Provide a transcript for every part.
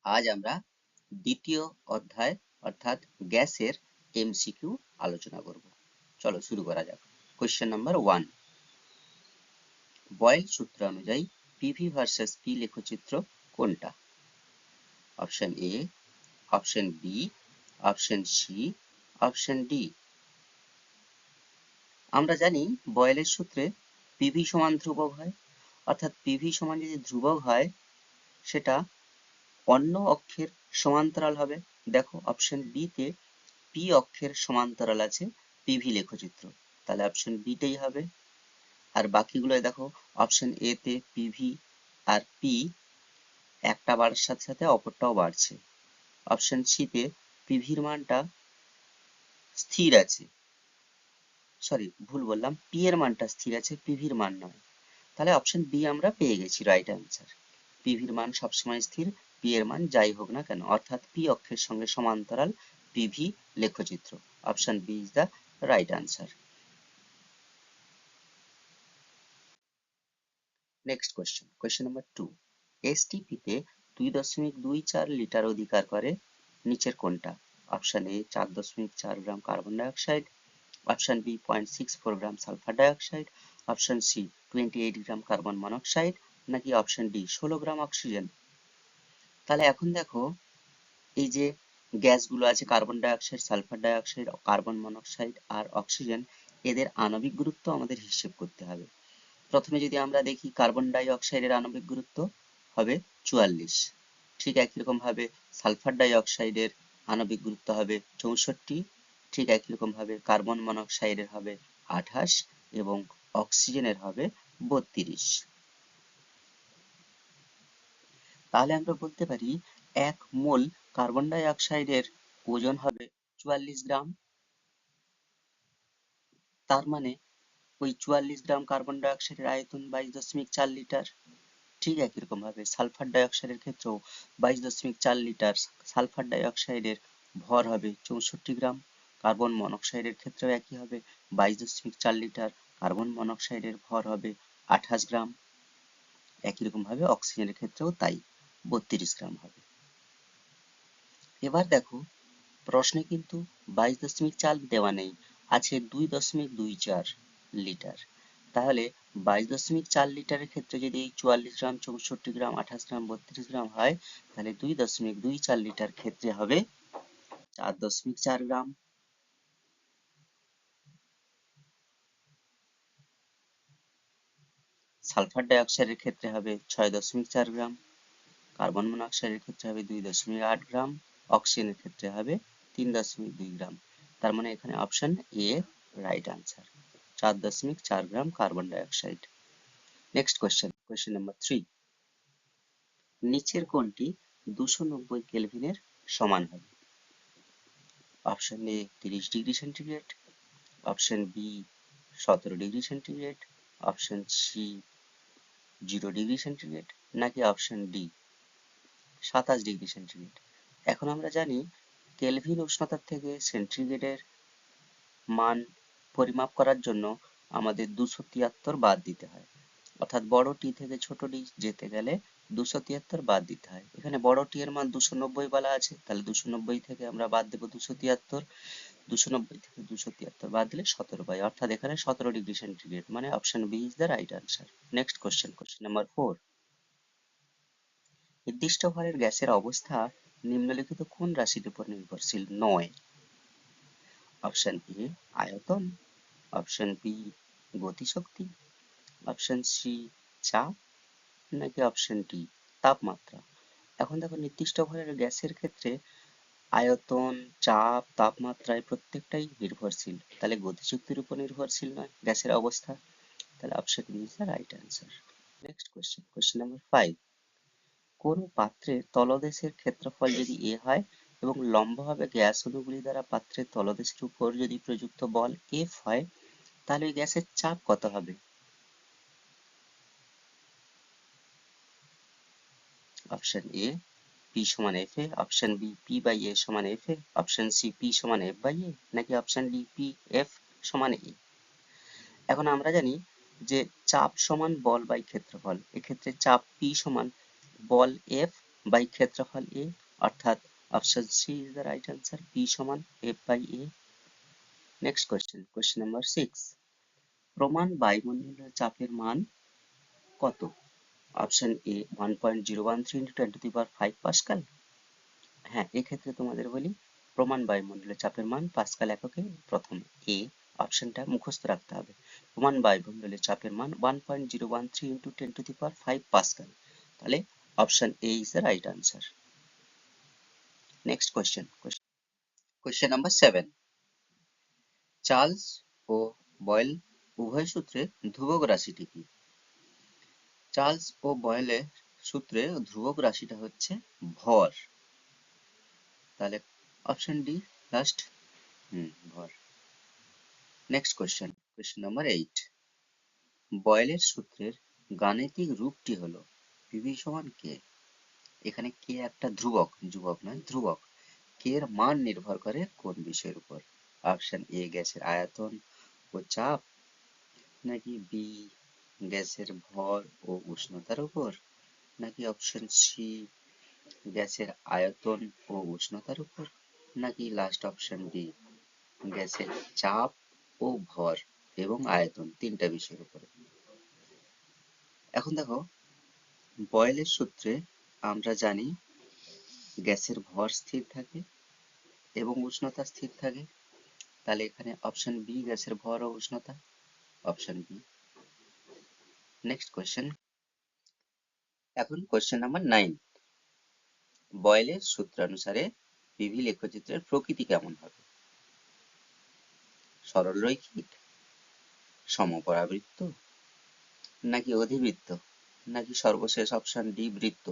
আজ আমরা দ্বিতীয় অধ্যায় অর্থাৎ গ্যাসের এমসিকিউ আলোচনা করব। চলো শুরু করা যাক। কোশ্চেন নাম্বার 1, বয়েল সূত্র অনুযায়ী পিভি ভার্সেস পি লেখচিত্র কোনটা? Option A, option B, option C, option D. আমরা জানি বয়েলের সূত্রে পিভি সমান ধ্রুবক হয়, অর্থাৎ পিভি সমান যদি ধ্রুবক হয় সেটা অন্য অক্ষের সমান্তরাল হবে। দেখো অপশন বি তে পি অক্ষের সমান্তরাল আছে পিভি লেখচিত্র, তাহলে অপশন বিটাই হবে। আর বাকিগুলো দেখো অপশন এ তে পিভি আর পি একটা বাড়ার সাথে সাথে অপরটাও বাড়ছে। অপশন সি তে পিভির মানটা স্থির আছে, সরি ভুল বললাম, পি এর মানটা স্থির আছে, পিভির মান নয়। তাহলে অপশন বি আমরা পেয়ে গেছি রাইট অ্যান্সার। পিভির মান সবসময় স্থির, পি এর মান যাই হোক না কেন, অর্থাৎ পি অক্ষের সঙ্গে সমান্তরাল পিভি লেখচিত্র। Option B is the right answer. Next question, question number 2, STP তে 2.24 লিটার অধিকার করে নিচের কোনটা? Option A 4.4 gram carbon dioxide, option B 0.64 gram sulphur dioxide, option C 28 gram carbon monoxide, নাকি অপশন ডি 16 গ্রাম অক্সিজেন। তাহলে এখন দেখো এই যে গ্যাসগুলো আছে carbon dioxide, sulphur dioxide, carbon monoxide আর অক্সিজেন, এদের আণবিক গুরুত্ব আমাদের হিসেব করতে হবে। প্রথমে যদি আমরা দেখি কার্বন ডাই অক্সাইডের আণবিক গুরুত্ব হবে 44, ঠিক একই রকম ভাবে সালফার ডাই অক্সাইডের আণবিক গুরুত্ব হবে 64, ঠিক একই রকম ভাবে কার্বন মনোক্সাইডের হবে 28 এবং অক্সিজেনের হবে 32। তাহলে আমরা বলতে পারি 1 মোল কার্বন ডাই অক্সাইডের ওজন হবে 44 গ্রাম। তার মানে ওই 44 গ্রাম কার্বন ডাই অক্সাইডের আয়তন 22.4 লিটার। ঠিক একই রকম ভাবে সালফার ডাই অক্সাইডের ক্ষেত্রেও 22.4 লিটার সালফার ডাই অক্সাইডের ভর হবে 64 গ্রাম। কার্বন মনোক্সাইডের ক্ষেত্রেও একই হবে, 22.4 লিটার কার্বন মনোক্সাইডের ভর হবে 28 গ্রাম। একই রকম ভাবে অক্সিজেনের ক্ষেত্রেও তাই, 32 গ্রাম হবে। এবার দেখো প্রশ্নে কিন্তু 22.4 দেওয়া নেই, আছে 2.24 লিটার। তাহলে 22.4 লিটারের ক্ষেত্রে যদি এই 44 গ্রাম, 64 গ্রাম, 28 গ্রাম, 32 গ্রাম হয়, তাহলে 2.24 লিটার ক্ষেত্রে হবে 4.4 গ্রাম। সালফার ডাই অক্সাইডের ক্ষেত্রে হবে 6.4 গ্রাম, কার্বন মনোক্সাইডের ক্ষেত্রে হবে 2.8 গ্রাম, অক্সিজেনের ক্ষেত্রে হবে 3.2 গ্রাম। তার মানে এখানে option A right answer, 4.4 gram carbon dioxide. Next question, question number 3, নিচের কোনটি 290 কেলভিনের সমান হবে? Option A 30 degree centigrade, option B 17 degree centigrade, option C 0 degree centigrade, নাকি অপশন ডি 27 ডিগ্রি সেন্টিগ্রেড। এখন আমরা জানি কেলভিন উষ্ণতার থেকে সেন্টিগ্রেডের মান পরিমাপ করার জন্য আমাদের 273 বাদ দিতে হয়, অর্থাৎ বড় টি থেকে ছোট ডি যেতে গেলে 273 বাদ দিতে হয়। এখানে বড় টি এর মান 290 বলা আছে, তাহলে 290 থেকে আমরা বাদ দেবো 273, 290 থেকে 273 বাদ দিলে 17 পাই, অর্থাৎ এখানে 17 ডিগ্রি সেন্টিগ্রেড, মানে option B is the right answer. Next question, question number 4, নির্দিষ্ট ভরের গ্যাসের অবস্থা নিম্নলিখিত কোন রাশির উপর নির্ভরশীল নয়? অপশন এ আয়তন, অপশন বি গতিশক্তি, অপশন সি চাপ, নাকি অপশন ডি তাপমাত্রা। এখন দেখো নির্দিষ্ট ভরের গ্যাসের ক্ষেত্রে আয়তন, চাপ, তাপমাত্রায় প্রত্যেকটাই নির্ভরশীল, তাহলে গতিশক্তির উপর নির্ভরশীল নয় গ্যাসের অবস্থা, তাহলে option B is the right answer. Next question, question number 5, কোন পাত্রের তলদেশের ক্ষেত্রফল যদি এ হয় এবং লম্বভাবে গ্যাস অণুগুলি দ্বারা পাত্রের তলদেশের উপর যদি প্রযুক্ত বল এফ হয়, তাহলে ওই গ্যাসের চাপ কত হবে? অপশন এ পি সমান F A, option B P by A সমান F A, option C P সমান এফ বাই এ, নাকি অপশন ডি পি এফ সমান এ। এখন আমরা জানি যে চাপ সমান বল বাই ক্ষেত্রফল, এক্ষেত্রে চাপ পি সমান বল এফ বাই ক্ষেত্রফল এ, অর্থাৎ option C is the right answer, P সমান F by A. Next question number 6, প্রমাণ বায়ুমণ্ডলের চাপের মান কত? Option A 1.013 into 10 to the power 5 pascal. হ্যাঁ, এক্ষেত্রে তোমাদের বলি প্রমাণ বায়ুমণ্ডলের চাপের মান পাস্কাল এককে। প্রথম এ অপশনটা মুখস্থ রাখতে হবে। প্রমাণ বায়ুমণ্ডলের চাপের মান 1.013 into 10 to the power 5 pascal. তাহলে option A is the right answer. Next question number 7, Charles ও বয়েল উভয় সূত্রে ধ্রুবক রাশিটি কি? চার্লস ও বয়েলের সূত্রে ধ্রুবক রাশিটা হচ্ছে ভর। তাহলে অপশন ডি লাস্ট, ভর। নেক্সট কোয়েশ্চেন নাম্বার 8, বয়েলের সূত্রের গাণিতিক রূপটি হলো পিভি সমান কে। এখানে কে একটা ধ্রুবক, যুবক নয় ধ্রুবক। কে এর মান নির্ভর করে কোন বিষয়ের উপর? অপশন এ গ্যাসের আয়তন ও চাপ, নাকি বি গ্যাসের ভর ও উষ্ণতার উপর, নাকি অপশন সি গ্যাসের আয়তন ও উষ্ণতার উপর, নাকি লাস্ট অপশন ডি গ্যাসের চাপ ও ভর এবং আয়তন, তিনটা বিষয়ের উপরে। এখন দেখো, বয়েলের সূত্রে আমরা জানি গ্যাসের ভর স্থির থাকে এবং উষ্ণতা স্থির থাকে। তাহলে এখানে অপশন বি গ্যাসের ভর ও উষ্ণতা, অপশন বি। নেক্সট কোয়েশ্চেন, এখন কোয়েশ্চেন নাম্বার 9, বয়েলের সূত্রানুসারে পিভি লেখচিত্রের প্রকৃতি কেমন হবে? সরলরৈখিক, সমপরাবৃত্ত, নাকি অধিবৃত্ত, নাকি সর্বশেষ অপশন ডি বৃত্ত?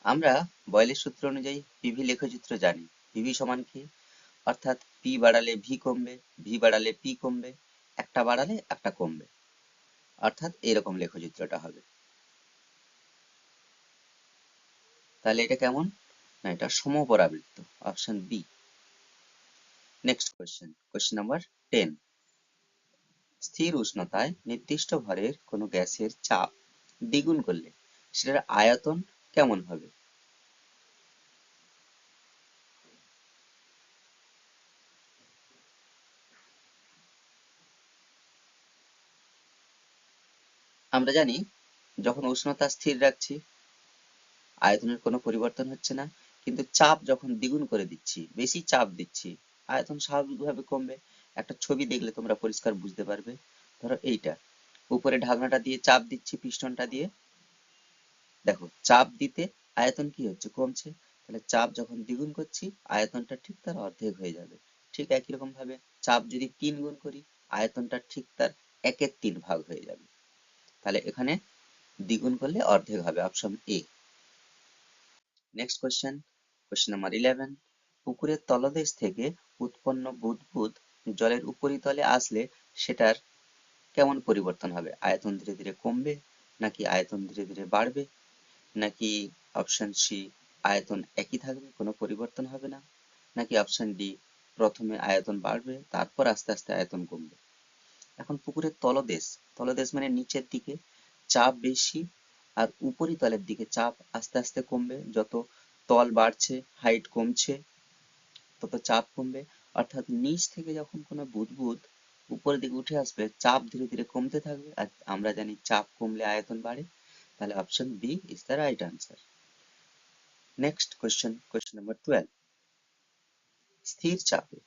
আমরা বয়েলের সূত্র অনুযায়ী পিভি লেখচিত্র জানি। পিভি সমান কি, অর্থাৎ পি বাড়ালে ভি কমবে, ভি বাড়ালে পি কমবে, একটা বাড়ালে একটা কমবে, অর্থাৎ এরকম লেখচিত্রটা হবে। তাহলে এটা কেমন? না, এটা সমপরাবৃত্ত, option B. Next question number 10, স্থির উষ্ণতায় নির্দিষ্ট ভরের কোনো গ্যাসের চাপ দ্বিগুণ করলে সেটার আয়তন কেমন হবে? আমরা জানি যখন উষ্ণতা স্থির রাখছি আয়তনের কোনো পরিবর্তন হচ্ছে না, কিন্তু চাপ যখন দ্বিগুণ করে দিচ্ছি, বেশি চাপ দিচ্ছি, আয়তন স্বাভাবিকভাবে কমবে। একটা ছবি দেখলে তোমরা পরিষ্কার বুঝতে পারবে। ধরো এইটা, উপরে ঢাকনাটা দিয়ে চাপ দিচ্ছি পিস্টনটা দিয়ে, দেখো চাপ দিতে আয়তন কি হচ্ছে, কমছে। তাহলে চাপ যখন দ্বিগুণ করছি আয়তনটা ঠিক তার অর্ধেক হয়ে যাবে। ঠিক একই রকম ভাবে চাপ যদি 3 গুণ করি আয়তনটা ঠিক তার 1/3 ভাগ হয়ে যাবে। তাহলে এখানে দ্বিগুণ করলে অর্ধেক হবে, অপশন এ। নেক্সট কোয়েশ্চেন নাম্বার 11, পুকুরের তলদেশ থেকে উৎপন্ন বুদবুদ জলের উপরিতলে আসলে সেটার কেমন পরিবর্তন হবে? আয়তন ধীরে ধীরে কমবে, নাকি আয়তন ধীরে ধীরে বাড়বে, নাকি অপশন সি আয়তন একই থাকবে কোনো পরিবর্তন হবে না, নাকি অপশন ডি প্রথমে আয়তন বাড়বে তারপর আস্তে আস্তে আয়তন কমবে? এখন পুকুরের তলদেশ, তলদেশ মানে নিচের দিকে চাপ বেশি, আর উপরিতলের দিকে চাপ আস্তে আস্তে কমবে। যত তল বাড়ছে হাইট কমছে তত চাপ কমবে। অর্থাৎ নিচ থেকে যখন কোনো বুদবুদ উপরের দিকে উঠে আসবে চাপ ধীরে ধীরে কমতে থাকবে, আর আমরা জানি চাপ কমলে আয়তন বাড়ে। তাহলে option B is the right answer. Next question number 12, স্থির চাপে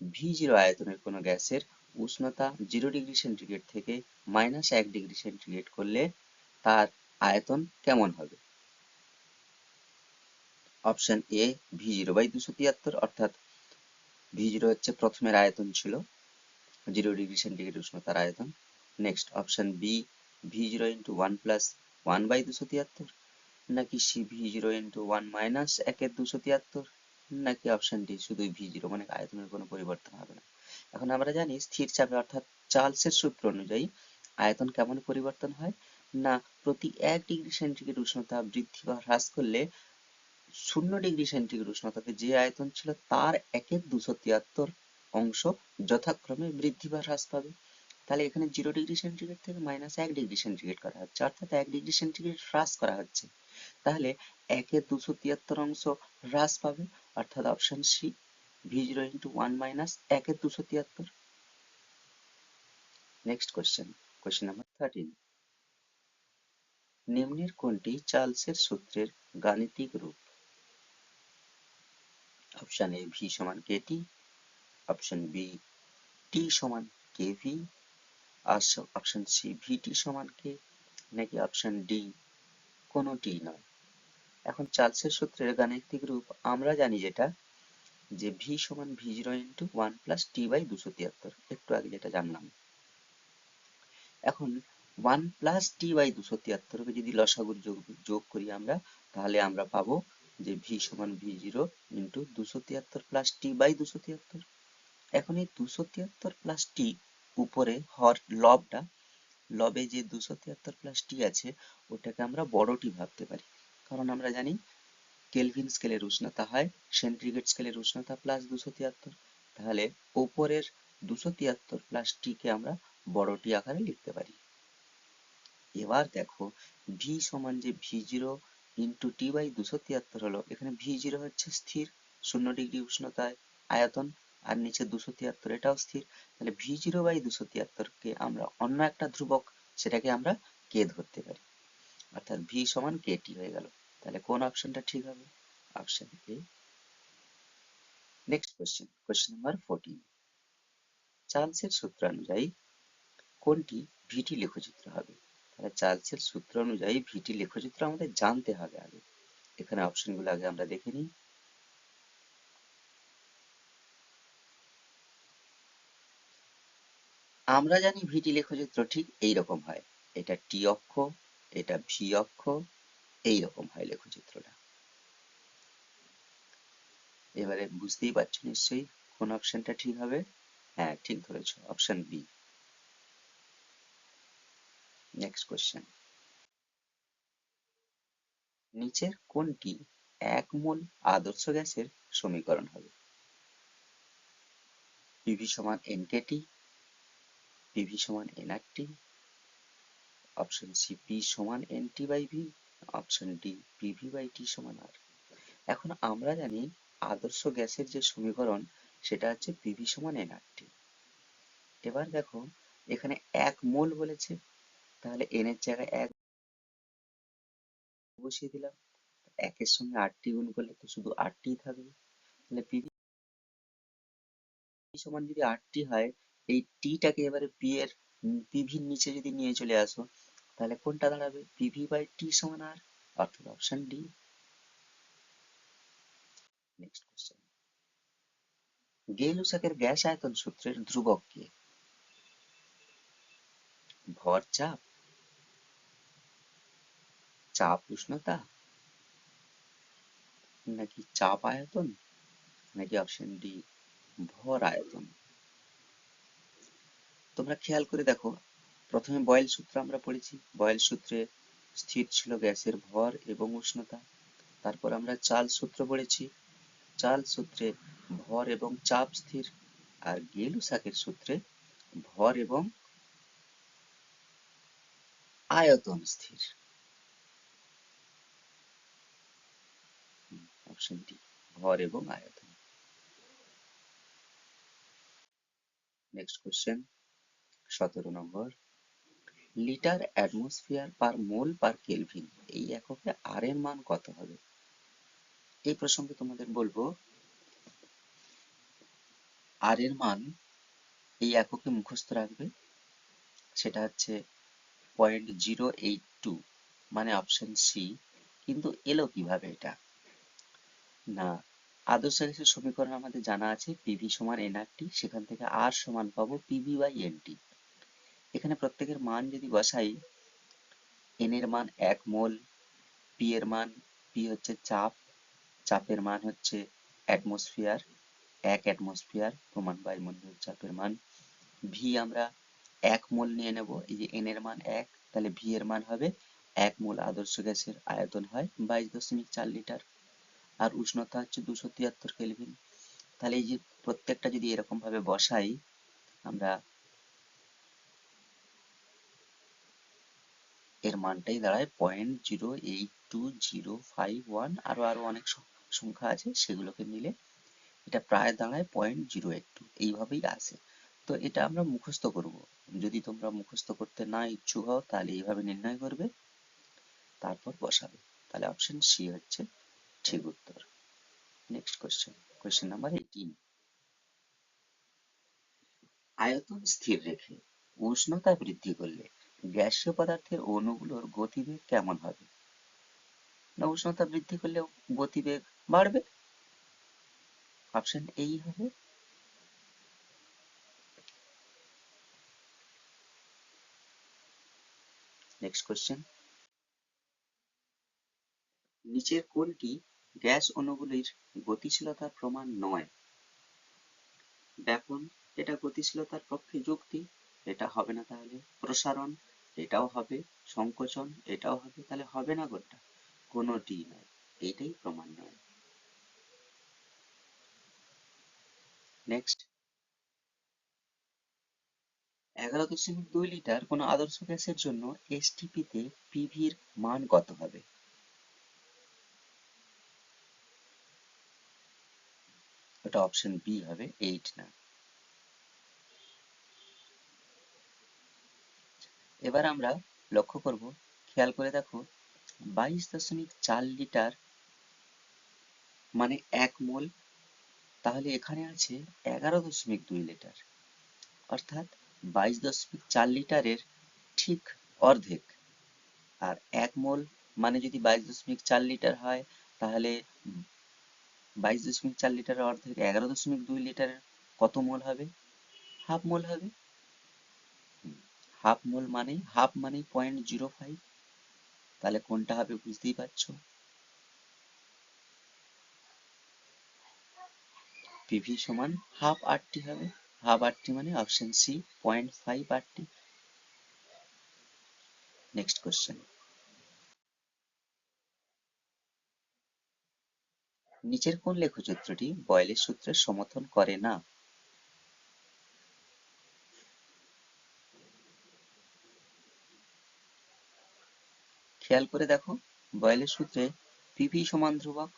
V0 আয়তনের কোনো গ্যাসের উষ্ণতা 0 ডিগ্রি সেন্টিগ্রেড থেকে -1 ডিগ্রি সেন্টিগ্রেড করলে তার আয়তন কেমন হবে? অপশন এ V0/273, অর্থাৎ V0 হচ্ছে প্রথমের আয়তন ছিল 0 ডিগ্রি সেন্টিগ্রেড উষ্ণতার আয়তন। নেক্সট অপশন বি V0 × 1 + 1/273, নাকি সি V0 × 1 - 1/273, নাকি অপশন ডি শুধু V0 মানে আয়তনের কোনো পরিবর্তন হবে না? এখন আমরা জানি স্থির চাপে অর্থাৎ চার্লসের সূত্র অনুযায়ী আয়তন কেমন পরিবর্তন হয়, না প্রতি 1 ডিগ্রি সেন্টিগ্রেড উষ্ণতা বৃদ্ধি বা হ্রাস করলে 0 ডিগ্রি সেন্টিগ্রেড উষ্ণতাতে যে আয়তন ছিল তার 1/273 অংশ যথাক্রমে বৃদ্ধি বা হ্রাস পাবে। তাহলে এখানে 0 ডিগ্রি সেন্টিগ্রেড থেকে -1 ডিগ্রি সেন্টিগ্রেড করা হচ্ছে, অর্থাৎ 1 ডিগ্রি সেন্টিগ্রেড হ্রাস করা হচ্ছে। তাহলে একের 273 অংশ হ্রাস পাবে, অর্থাৎ option C v0 into 1 minus একের 273। নেক্সট কোশ্চেন, কোশ্চেন নাম্বার 13, নিম্নের কোনটি চার্লসের সূত্রের গাণিতিক রূপ? অপশন এ ভি সমান কেটি, অপশন বি টি সমান কেভি, অপশন সি ভিটি সমান কে, নাকি অপশন ডি কোনোটি নয়। এখন চার্লসের সূত্রের গাণিতিক রূপ আমরা জানি যেটা, যে ভি সমান v0 into 1 plus T by 273, একটু আগে যেটা জানলাম। এখন 1 প্লাস টি বাই 273 কে যদি লসাগুর যোগ করি আমরা, তাহলে আমরা পাবো যে ভি সমান v0 into 273 plus T by 273। এখন এই 273 প্লাস টি উপরে হর লবটা, লবে যে 273 প্লাস টি আছে ওটাকে আমরা বড় টি ভাবতে পারি, কারণ আমরা জানি কেলভিন স্কেলের উষ্ণতা হয় সেন্টিগ্রেড স্কেলের উষ্ণতা প্লাস 273, তাহলে উপরের 273 প্লাস টি কে আমরা বড় টি আকারে লিখতে পারি। এবার দেখো ভি সমান যে v0 ইন্টু টি বাই 273 হলো, এখানে v0 হচ্ছে স্থির 0 ডিগ্রি উষ্ণতায় আয়তন, আর নিচে 273 এটাও স্থির, তাহলে v0 বাই 273 কে আমরা অন্য একটা ধ্রুবক, সেটাকে আমরা কে ধরতে পারি, অর্থাৎ ভি সমান কেটি হয়ে গেল। তাহলে কোন অপশনটা ঠিক হবে? অপশন এ। নেক্সট কোশ্চেন, কোশ্চেন নাম্বার 14, চার্লসের সূত্র অনুযায়ী কোনটি ভিটি লেখচিত্র হবে? তাহলে চার্লসের সূত্র অনুযায়ী ভিটি লেখচিত্র আমাদের জানতে হবে আগে। এখানে অপশনগুলো আগে আমরা দেখে নিই। আমরা জানি ভিটি লেখচিত্র ঠিক এইরকম হয়, এটা টি অক্ষ, এটা ভি অক্ষ, এইরকম হয় লেখচিত্রটা। এবারে বুঝতেই পারছো নিশ্চয়ই কোন অপশনটা ঠিক হবে। হ্যাঁ ঠিক ধরেছো, অপশন বি। নেক্সট কোশ্চেন, নিচের কোনটি 1 মোল আদর্শ গ্যাসের সমীকরণ হবে? পিভি সমান এনকেটি, পিভি সমান এনআরটি, অপশন সি পি সমান nT by V, option D PV by T সমান আর। এখন আমরা জানি আদর্শ গ্যাসের যে সমীকরণ সেটা হচ্ছে পিভি সমান এনআরটি। এবার দেখো এখানে 1 মোল বলেছে, তাহলে এন এর জায়গায় 1 বসিয়ে দিলাম, একের সঙ্গে আরটি গুণ করলে তো শুধু আরটি থাকবে, তাহলে পিভি সমান যদি আরটি হয়, এই টিটাকে এবারে পি এর পিভির নিচে যদি নিয়ে চলে আসো, তাহলে কোনটা দাঁড়াবে? পিভি বাই টি সমান আর, অর্থাৎ অপশন ডি। নেক্সট কোশ্চেন, গেই-লুসাকের গ্যাস আয়তন সূত্রের ধ্রুবক কি? ভর চাপ, চাপ উষ্ণতা, নাকি চাপ আয়তন, নাকি অপশন ডি ভর আয়তন? তোমরা খেয়াল করে দেখো, প্রথমে বয়েল সূত্র আমরা পড়েছি, বয়েল সূত্রে স্থির ছিল গ্যাসের ভর এবং উষ্ণতা। তারপর আমরা চার্লস সূত্র পড়েছি, চার্লস সূত্রে ভর এবং চাপ স্থির, আর গেই-লুসাকের সূত্রে ভর এবং আয়তন স্থির। অপশন ডি ভর এবং আয়তন। নেক্সট কোশ্চেন 17 নম্বর, লিটার অ্যাটমসফিয়ার পার মোল পার কেলভিন এই এককে আর এর মান কত হবে? এই প্রসঙ্গে তোমাদের বলবো আর এর মান এই এককে মুখস্থ রাখবে, সেটা হচ্ছে 0.082, মানে অপশন সি। কিন্তু এলো কিভাবে এটা? না, আদর্শ গ্যাসের সমীকরণ আমাদের জানা আছে পিভি সমান এনআরটি, সেখান থেকে আর সমান পাবো পিভি বাই এনটি। এখানে প্রত্যেকের মান যদি বসাই, এন এর মান 1 মোল, পি এর মান, পি হচ্ছে চাপ, চাপের মান হচ্ছে অ্যাটমসফিয়ার, 1 অ্যাটমসফিয়ার প্রমাণ বায়ুমণ্ডলের চাপের মান, ভি আমরা 1 মোল নিয়ে নেব, এই যে এন এর মান 1, তাহলে ভি এর মান হবে 1 মোল আদর্শ গ্যাসের আয়তন হয় 22.4 লিটার, আর উষ্ণতা হচ্ছে 273 কেলভিন। তাহলে এই যে প্রত্যেকটা যদি এরকম ভাবে বসাই আমরা, মানটাই দাঁড়ায় 0.08205 আরো আরো অনেক সংখ্যা আছে, সেগুলোকে নিলে এটা প্রায় দাঁড়ায় 0.082, এইভাবেই আসে। তো এটা আমরা মুখস্থ করব। যদি তোমরা মুখস্থ করতে না ইচ্ছুক হও তাহলে এইভাবে নির্ণয় করবে, তারপর বসাবে। তাহলে অপশন সি হচ্ছে ঠিক উত্তর। Next question, question number 18। আয়তন স্থির রেখে উষ্ণতা বৃদ্ধি করলে গ্যাসীয় পদার্থের অণুগুলোর গতিবেগ কেমন হবে? না, উষ্ণতা বৃদ্ধি করলে গতিবেগ বাড়বে, অপশন এই হবে। নেক্সট কোশ্চেন, নিচের কোনটি গ্যাস অণুগুলির গতিশীলতার প্রমাণ নয়? ব্যাপন, এটা গতিশীলতার পক্ষে যুক্তি, এটা হবে না। তাহলে প্রসারণ, এটাও হবে। সংকোচন, এটাও হবে। তাহলে হবে না কোনটা? কোনোটি নয়, এটাই প্রমাণ নয়। নেক্সট, 11.2 লিটার কোনো আদর্শ গ্যাসের জন্য এসটিপি তে পিভির মান কত হবে? ওটা অপশন বি হবে, 8 না। এবার আমরা লক্ষ্য করব, খেয়াল করে দেখো, 22.4 লিটার মানে 1 মোল, তাহলে এখানে আছে 11.2 লিটার, অর্থাৎ 22.4 লিটারের ঠিক অর্ধেক। আর 1 মোল মানে যদি 22.4 লিটার হয়, তাহলে 22.4 লিটারের অর্ধেক 11.2 লিটারের কত মোল হবে? হাফ মোল হবে। হাফ মোল মানে হাফ মানে 0.05, তাহলে কোনটা হবে বুঝতেই পারছো। পিভি সমান হাফ আরটি হবে। হাফ আরটি মানে option C 0.5 RT. Next question, নিচের কোন লেখচিত্রটি বয়েলের সূত্রের সমর্থন করে না? খেয়াল করে দেখো, বয়েলের সূত্রে পিভি সমান ধ্রুবক।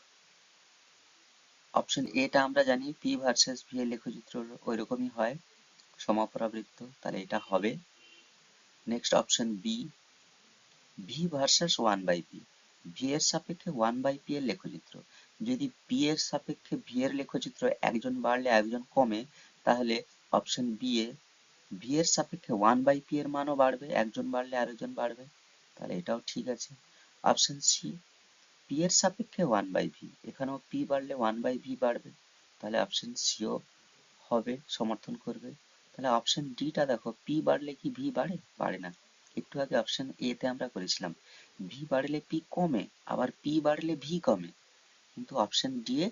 অপশন এটা আমরা জানি পি ভার্সেস ভি এর লেখচিত্র ওইরকমই হয়, সমাপরাবৃত্ত, তাহলে এটা হবে। Next option B, V versus 1/p, V এর সাপেক্ষে 1/p এর লেখচিত্র। যদি পি এর সাপেক্ষে ভি এর লেখচিত্র একজন বাড়লে একজন কমে, তাহলে অপশন বি এ ভি এর সাপেক্ষে 1/p এর মানও বাড়বে, একজন বাড়লে আরেকজন বাড়বে, তাহলে এটাও ঠিক আছে। অপশন সি, পি এর সাপেক্ষে 1/v, এখানেও পি বাড়লে 1/v বাড়বে, তাহলে অপশন সিও হবে, সমর্থন করবে। তাহলে অপশন ডিটা দেখো, পি বাড়লে কি ভি বাড়ে? বাড়ে না। একটু আগে অপশন এ তে আমরা করেছিলাম ভি বাড়লে পি কমে, আবার পি বাড়লে ভি কমে, কিন্তু অপশন ডি এ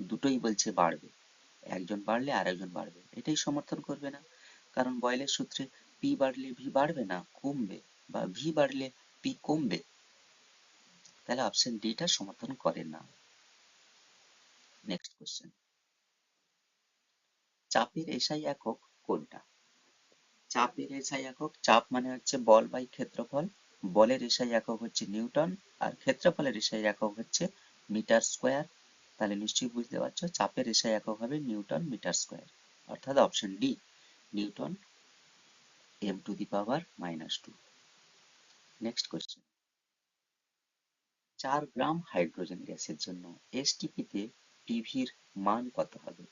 দুটোই বলছে বাড়বে, একজন বাড়লে আরেকজন বাড়বে, এটাই সমর্থন করবে না। কারণ বয়েলের সূত্রে পি বাড়লে ভি বাড়বে না, কমবে, বা ভি বাড়লে পি কমবে, তাহলে অপশন ডিটা সমর্থন করে না। নেক্সট কোশ্চেন, চাপের এসআই একক কোনটা? চাপের এসআই একক, চাপ মানে হচ্ছে বল বাই ক্ষেত্রফল, বলের এসআই একক হচ্ছে নিউটন, আর ক্ষেত্রফলের এসআই একক হচ্ছে মিটার স্কোয়ার। তাহলে নিশ্চয়ই বুঝতে পারছো চাপের এসআই একক হবে নিউটন মিটার স্কোয়ার, অর্থাৎ option D, Newton m⁻²। Next question, 4 গ্রাম হাইড্রোজেন গ্যাসের জন্য এসটিপি তে পিভির মান কত হবে?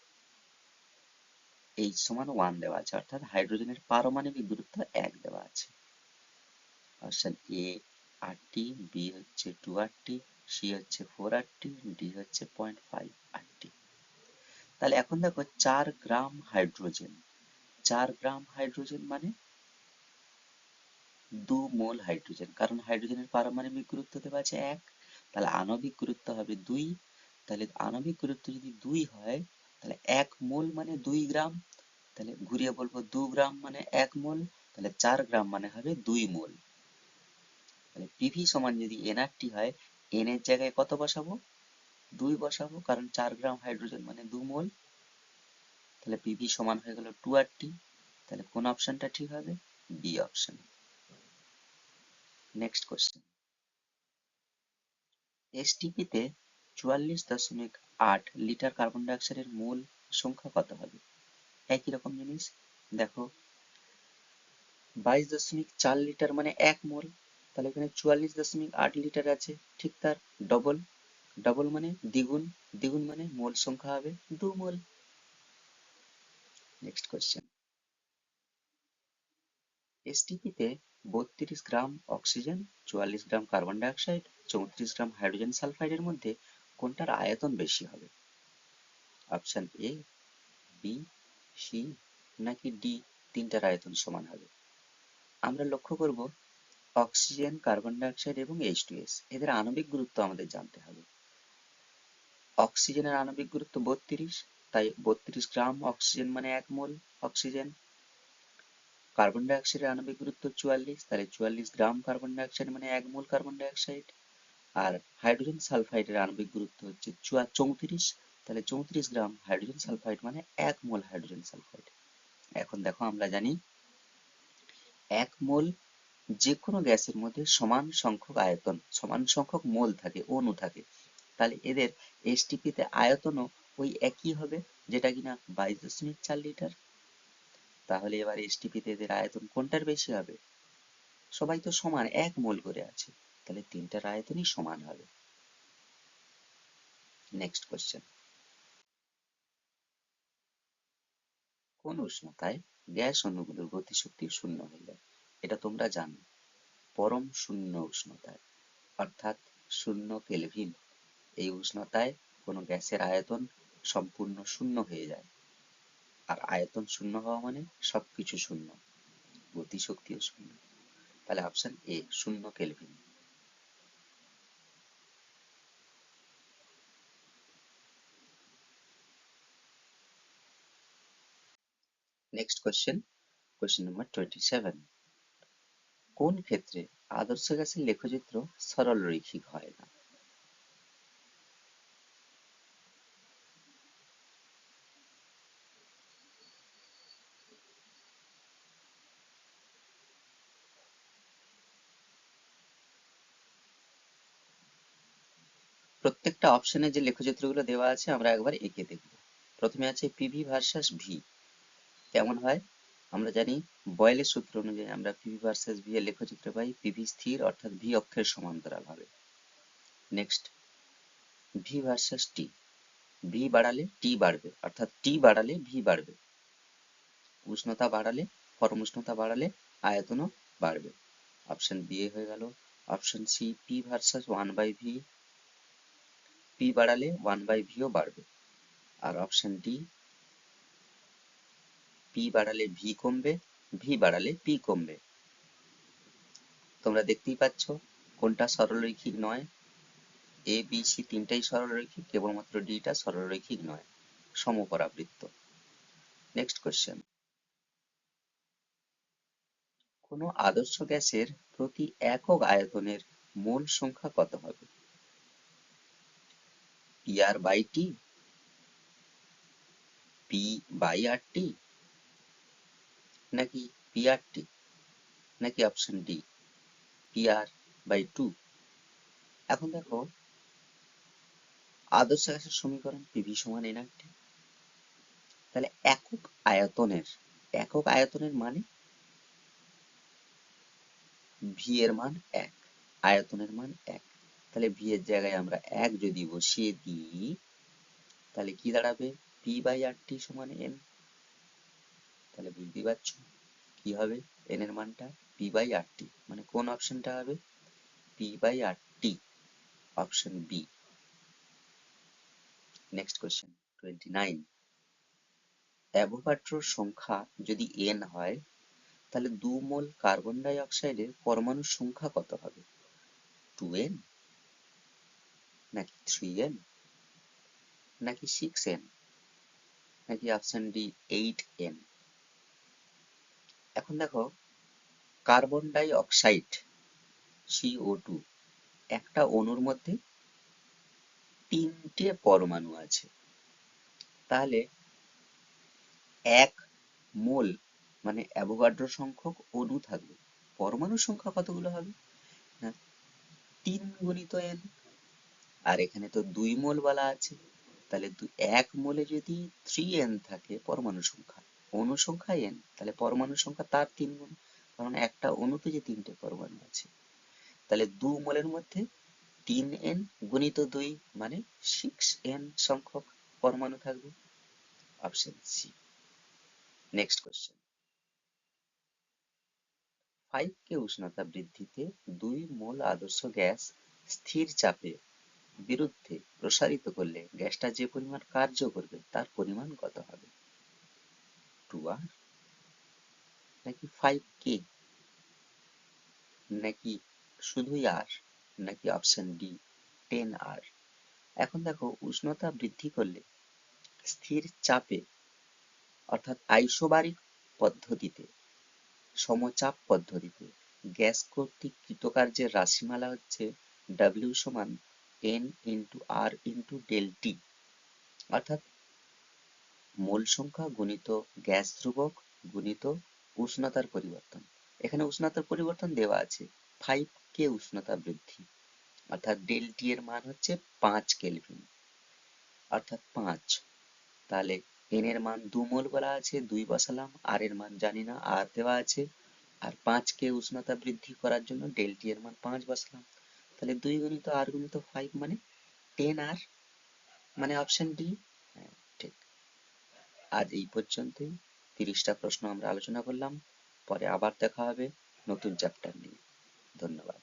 H সমান 1 দেওয়া আছে, অর্থাৎ হাইড্রোজেনের পারমাণবিক গুরুত্ব 1 দেওয়া আছে। অপশন এ 8টি, বি হচ্ছে 2 সি হচ্ছে 4 ডি হচ্ছে 0.5 তাহলে এখন দেখো 4 গ্রাম হাইড্রোজেন, 4 গ্রাম হাইড্রোজেন মানে 2 মোল হাইড্রোজেন, কারণ হাইড্রোজেনের পারমাণবিক গুরুত্ব দেওয়া আছে 1, তাহলে আণবিক গুরুত্ব হবে 2। তাহলে আণবিক গুরুত্ব যদি 2 হয়, তাহলে 1 মোল মানে 2 গ্রাম, তাহলে ঘুরিয়ে বলবো 2 গ্রাম মানে 1 মোল, তাহলে 4 গ্রাম মানে হবে 2 মোল। তাহলে পিভি সমান যদি এনআরটি হয়, এন এর জায়গায় কত বসাবো? 2 বসাবো, কারণ 4 গ্রাম হাইড্রোজেন মানে 2 মোল। তাহলে পিভি সমান হয়ে গেল 2 তাহলে কোন অপশনটা ঠিক হবে? B option. নেক্সট কোশ্চেন, এসটিপিতে 44.8 লিটার কার্বন ডাই অক্সাইডের মোল সংখ্যা কত হবে? একই রকম জিনিস, দেখো 22.4 লিটার মানে 1 মোল, তাহলে এখানে 44.8 লিটার আছে, ঠিক তার ডবল, ডবল মানে দ্বিগুণ, দ্বিগুণ মানে মোল সংখ্যা হবে 2 মোল। নেক্সট কোশ্চেন, এসটিপিতে 32 gram oxygen, 44 gram carbon dioxide, 34 gram hydrogen সালফাইডের মধ্যে কোনটার আয়তন বেশি হবে? অপশন এ, বি, সি নাকি ডি, তিনটার আয়তন সমান হবে? আমরা লক্ষ্য করব অক্সিজেন, কার্বন ডাই অক্সাইড এবং H2S এদের আণবিক গুরুত্ব আমাদের জানতে হবে। অক্সিজেনের আণবিক গুরুত্ব 32, তাই 32 গ্রাম অক্সিজেন মানে 1 মোল অক্সিজেন। কার্বন ডাই অক্সাইডের আণবিক গুরুত্ব 44, তাহলে 44 গ্রাম কার্বন ডাই অক্সাইড মানে 1 মোল কার্বন ডাই অক্সাইড। আর হাইড্রোজেন সালফাইডের আণবিক গুরুত্ব হচ্ছে 34, তাহলে 34 গ্রাম হাইড্রোজেন সালফাইড মানে 1 মোল হাইড্রোজেন সালফাইড। এখন দেখো আমরা জানি 1 মোল যে কোনো গ্যাসের মধ্যে সমান সংখ্যক আয়তন, সমান সংখ্যক মোল থাকে, অণু থাকে, তাহলে এদের এসটিপিতে আয়তনও ওই একই হবে, যেটা কিনা 22.4 লিটার। তাহলে এবার এসটিপিতে এদের আয়তন কোনটার বেশি হবে? সবাই তো সমান 1 মোল করে আছে, তাহলে তিনটার আয়তনই সমান হবে। নেক্সট কোশ্চেন, কোন উষ্ণতায় গ্যাস অণুগুলোর গতিশক্তি শূন্য হয়ে যায়? এটা তোমরা জানো, পরম শূন্য উষ্ণতায়, অর্থাৎ 0 কেলভিন, এই উষ্ণতায় কোনো গ্যাসের আয়তন সম্পূর্ণ শূন্য হয়ে যায়। আর আয়তন শূন্য হওয়া মানে সবকিছু শূন্য, গতিশক্তিও শূন্য, তাহলে option A 0 kelvin. Next question, question number 27, কোন ক্ষেত্রে আদর্শ গ্যাসের লেখচিত্র সরলরৈখিক হয় না? প্রত্যেকটা অপশনে যে লেখচিত্রগুলো দেওয়া আছে আমরা একবার এঁকে দেখব। প্রথমে আছে পিভি ভার্সাস ভি, কেমন হয়? আমরা জানি বয়েলের সূত্র অনুযায়ী আমরা পিভি ভার্সাস ভি এর লেখচিত্র পাই পিভি স্থির অর্থাৎ ভি অক্ষের সমান্তরাল হবে। নেক্সট ভি ভার্সাস টি, ভি বাড়ালে টি বাড়বে অর্থাৎ টি বাড়ালে ভি বাড়বে, উষ্ণতা বাড়ালে, পরম উষ্ণতা বাড়ালে আয়তনও বাড়বে। অপশন বি হয়ে গেল। Option C P versus 1/v, P বাড়ালে 1/v ও বাড়বে। আর অপশন ডি পি বাড়ালে ভি কমবে, ভি বাড়ালে পি কমবে। তোমরা দেখতেই পাচ্ছ কোনটা সরলরৈখিক নয়, এ বি সি তিনটাই সরলরৈখিক, কেবলমাত্র ডিটা সরলরৈখিক নয়, সমপরাবৃত্ত। নেক্সট কোশ্চেন, কোনো আদর্শ গ্যাসের প্রতি একক আয়তনের মোল সংখ্যা কত হবে? P R by T, P by R T নাকি পি আর টি, নাকি option D P R by 2? এখন দেখো আদর্শ গ্যাসের সমীকরণ পিভি সমান এনআরটি, তাহলে একক আয়তনের মানে ভি এর মান 1, আয়তনের মান 1, তাহলে ভি এর জায়গায় আমরা 1 যদি বসিয়ে দিই তাহলে কি দাঁড়াবে? পি বাই আর টি সমান এন। তাহলে বুঝতেই পারছো কি হবে এন এর মানটা পি বাই আর টি, মানে কোন অপশনটা হবে? P by R T, option B. Next question 29, অ্যাভোগাড্রোর সংখ্যা যদি n হয় তাহলে 2 মোল কার্বন ডাই অক্সাইডের পরমাণুর সংখ্যা কত হবে? 2n নাকি 3n নাকি 6n নাকি অপশন ডি 8n? এখন দেখো কার্বন ডাই অক্সাইড CO2 একটা অণুর মধ্যে 3টে পরমাণু আছে, তাহলে 1 মোল মানে অ্যাভোগাড্রো সংখ্যক অণু থাকবে, পরমাণুর সংখ্যা কতগুলো হবে? হ্যাঁ, 3 গুণিত n, আর এখানে তো 2 মোল বলা আছে, তাহলে 1 মোলে যদি 3n থাকে পরমাণু সংখ্যা, অণু সংখ্যা n, তাহলে পরমাণু সংখ্যা তার 3 গুণ, কারণ একটা অণুতে যে 3টে পরমাণু আছে, তাহলে 2 মোলের মধ্যে 3n গুণিত 2 মানে 6n সংখ্যক পরমাণু থাকবে। Option C. Next question, 5K উষ্ণতা বৃদ্ধিতে 2 মোল আদর্শ গ্যাস স্থির চাপে বিরুদ্ধে প্রসারিত করলে গ্যাসটা যে পরিমাণ কার্য করবে তার পরিমাণ কত হবে? 2R নাকি 5K নাকি শুধুই R নাকি অপশন ডি 10R? এখন দেখো, উষ্ণতা বৃদ্ধি করলে স্থির চাপে অর্থাৎ আইসোবারিক পদ্ধতিতে, সমচাপ পদ্ধতিতে গ্যাস কর্তৃক কৃতকার্যের রাশিমালা হচ্ছে W সমান N into R into del T, অর্থাৎ মোল সংখ্যা গুণিত গ্যাস ধ্রুবক গুণিত উষ্ণতার পরিবর্তন। এখানে উষ্ণতার পরিবর্তন দেওয়া আছে 5K উষ্ণতা বৃদ্ধি, অর্থাৎ ডেল টি এর মান হচ্ছে 5 কেলভিন, অর্থাৎ 5। তাহলে n এর মান 2 মোল বলা আছে, 2 বসালাম, r এর মান জানি না, r দেওয়া আছে, আর 5K উষ্ণতা বৃদ্ধি করার জন্য ডেল টি এর মান 5 বসালাম, তাহলে 2 গুণিত r গুণিত 5 মানে 10R, মানে অপশন ডি। হ্যাঁ, ঠিক। আজ এই পর্যন্তই, 30টা প্রশ্ন আমরা আলোচনা করলাম, পরে আবার দেখা হবে নতুন চ্যাপ্টার নিয়ে। ধন্যবাদ।